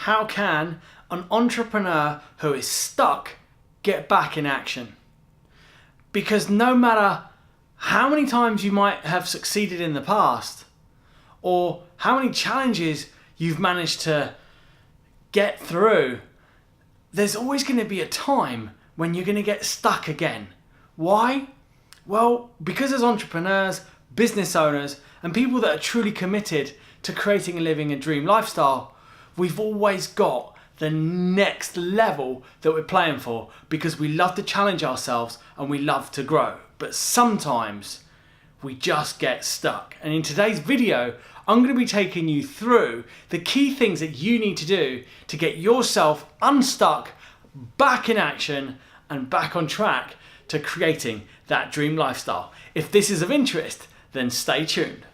how can an entrepreneur who is stuck get back in action? Because no matter how many times you might have succeeded in the past, or how many challenges you've managed to get through, there's always going to be a time when you're going to get stuck again. Why? Well, because as entrepreneurs, business owners, and people that are truly committed to creating and living a dream lifestyle, we've always got the next level that we're playing for, because we love to challenge ourselves and we love to grow. But sometimes we just get stuck. And in today's video, I'm going to be taking you through the key things that you need to do to get yourself unstuck, back in action, and back on track to creating that dream lifestyle. If this is of interest, then stay tuned.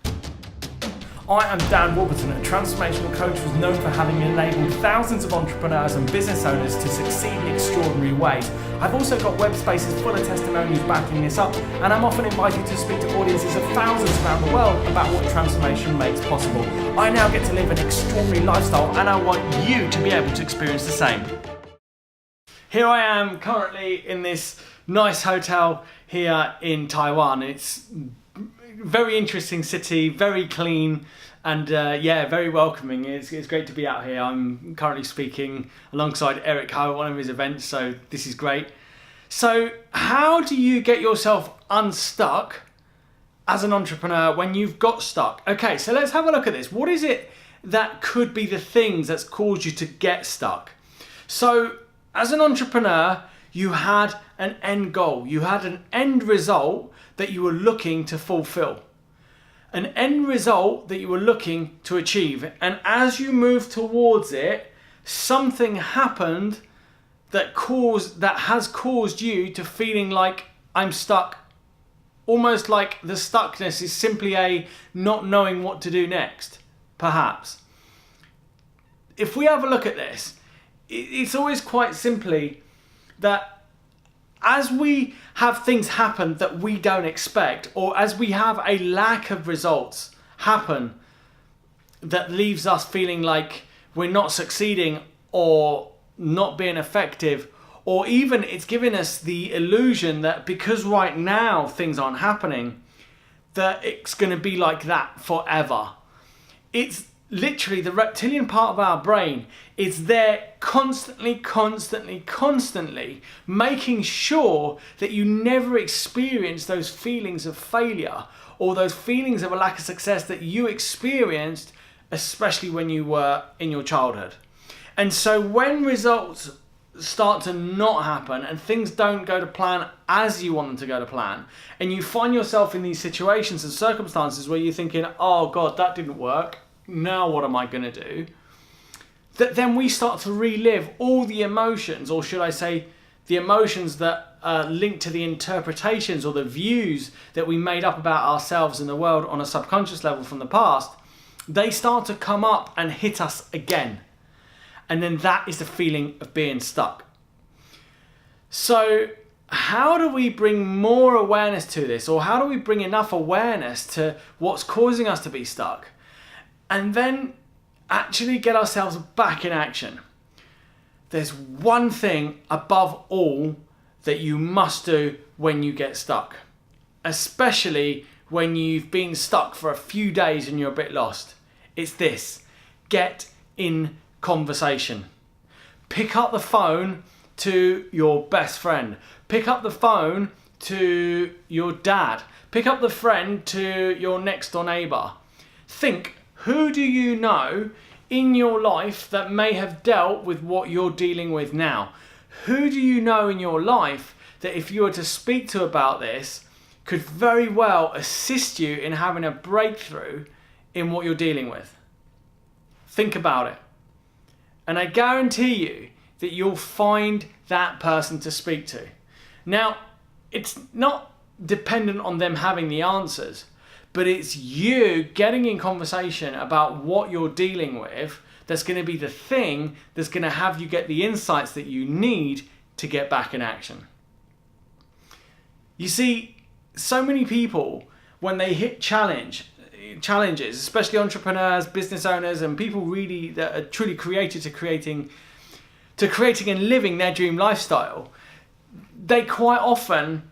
I am Dan Warburton, a transformational coach who's known for having enabled thousands of entrepreneurs and business owners to succeed in extraordinary ways. I've also got web spaces full of testimonies backing this up, and I'm often invited to speak to audiences of thousands around the world about what transformation makes possible. I now get to live an extraordinary lifestyle, and I want you to be able to experience the same. Here I am currently in this nice hotel here in Taiwan. It's very interesting city, very clean, and yeah, very welcoming. It's great to be out here. I'm currently speaking alongside Eric Ho at one of his events, so this is great. So how do you get yourself unstuck as an entrepreneur when you've got stuck? Okay, so let's have a look at this. What is it that could be the things that's caused you to get stuck? So as an entrepreneur, you had an end goal. You had an end result that you were looking to fulfill. An end result that you were looking to achieve. And as you moved towards it, something happened that has caused you to feeling like I'm stuck. Almost like the stuckness is simply a not knowing what to do next, perhaps. If we have a look at this, it's always quite simply that as we have things happen that we don't expect, or as we have a lack of results happen that leaves us feeling like we're not succeeding or not being effective, or even it's giving us the illusion that because right now things aren't happening, that it's going to be like that forever. It's literally the reptilian part of our brain is there constantly making sure that you never experience those feelings of failure or those feelings of a lack of success that you experienced, especially when you were in your childhood. And so when results start to not happen and things don't go to plan as you want them to go to plan, and you find yourself in these situations and circumstances where you're thinking, oh God, that didn't work, now what am I going to do? That then we start to relive all the emotions, or should I say the emotions that are linked to the interpretations or the views that we made up about ourselves and the world on a subconscious level from the past. They start to come up and hit us again. And then that is the feeling of being stuck. So how do we bring more awareness to this? Or how do we bring enough awareness to what's causing us to be stuck? And then actually get ourselves back in action. There's one thing above all that you must do when you get stuck, especially when you've been stuck for a few days and you're a bit lost. It's this: get in conversation. Pick up the phone to your best friend. Pick up the phone to your dad. Pick up the phone to your next door neighbor. Think, who do you know in your life that may have dealt with what you're dealing with now? Who do you know in your life that if you were to speak to about this could very well assist you in having a breakthrough in what you're dealing with? Think about it. And I guarantee you that you'll find that person to speak to. Now, it's not dependent on them having the answers, but it's you getting in conversation about what you're dealing with that's going to be the thing that's going to have you get the insights that you need to get back in action. You see, so many people, when they hit challenge, challenges, especially entrepreneurs, business owners, and people really that are truly created to creating and living their dream lifestyle, they quite often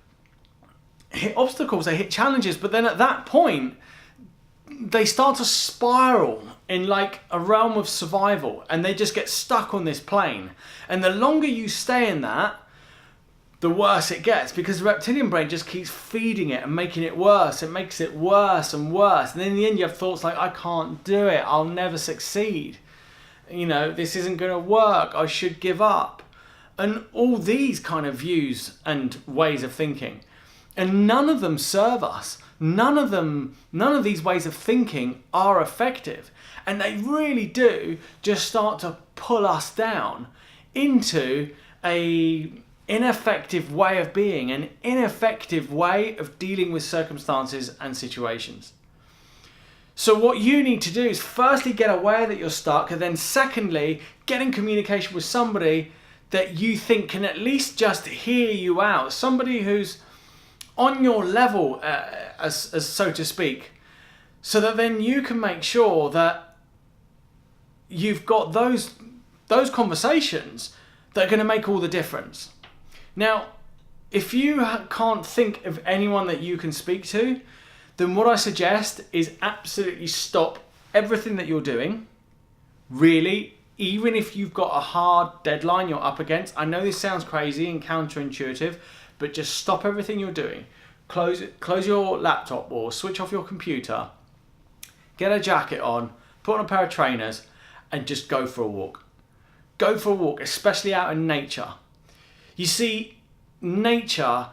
hit obstacles, they hit challenges, but then at that point, they start to spiral in like a realm of survival, and they just get stuck on this plane. And the longer you stay in that, the worse it gets, because the reptilian brain just keeps feeding it and making it worse. It makes it worse and worse. And then in the end, you have thoughts like, I can't do it. I'll never succeed. You know, this isn't going to work. I should give up. And all these kind of views and ways of thinking. And none of them serve us. None of these ways of thinking are effective. And they really do just start to pull us down into a ineffective way of being, an ineffective way of dealing with circumstances and situations. So what you need to do is firstly get aware that you're stuck, and then secondly, get in communication with somebody that you think can at least just hear you out, somebody who's on your level, as so to speak, so that then you can make sure that you've got those conversations that are going to make all the difference. Now, if you can't think of anyone that you can speak to, then what I suggest is absolutely stop everything that you're doing. Really, even if you've got a hard deadline you're up against. I know this sounds crazy and counterintuitive, but just stop everything you're doing. Close your laptop or switch off your computer. Get a jacket on, put on a pair of trainers, and just go for a walk. Go for a walk, especially out in nature. You see, nature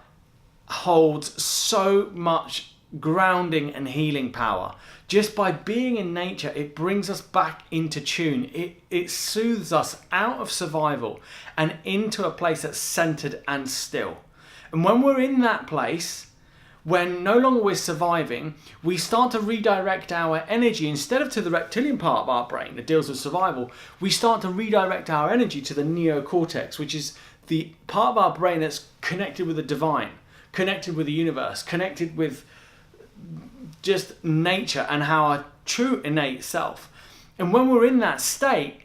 holds so much grounding and healing power. Just by being in nature, it brings us back into tune. It soothes us out of survival and into a place that's centered and still. And when we're in that place, when no longer we're surviving, we start to redirect our energy. Instead of to the reptilian part of our brain that deals with survival, we start to redirect our energy to the neocortex, which is the part of our brain that's connected with the divine, connected with the universe, connected with just nature and our true innate self. And when we're in that state,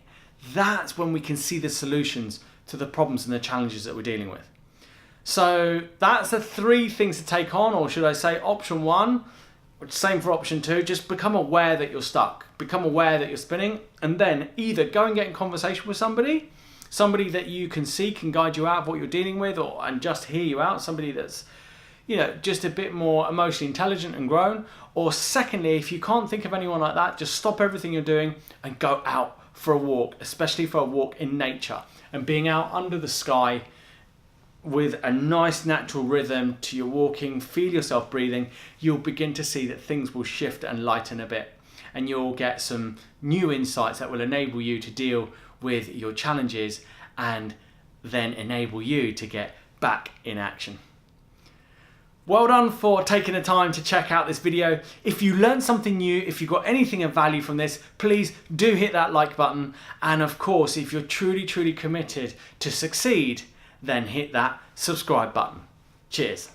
that's when we can see the solutions to the problems and the challenges that we're dealing with. So that's the 3 things to take on, or should I say option 1, same for option 2, just become aware that you're stuck, become aware that you're spinning, and then either go and get in conversation with somebody that you can see can guide you out of what you're dealing with, and just hear you out, somebody that's, you know, just a bit more emotionally intelligent and grown. Or secondly, if you can't think of anyone like that, just stop everything you're doing and go out for a walk, especially for a walk in nature, and being out under the sky with a nice natural rhythm to your walking, feel yourself breathing, you'll begin to see that things will shift and lighten a bit, and you'll get some new insights that will enable you to deal with your challenges and then enable you to get back in action. Well done for taking the time to check out this video. If you learned something new, if you got anything of value from this, please do hit that like button. And of course, if you're truly committed to succeed, then hit that subscribe button. Cheers.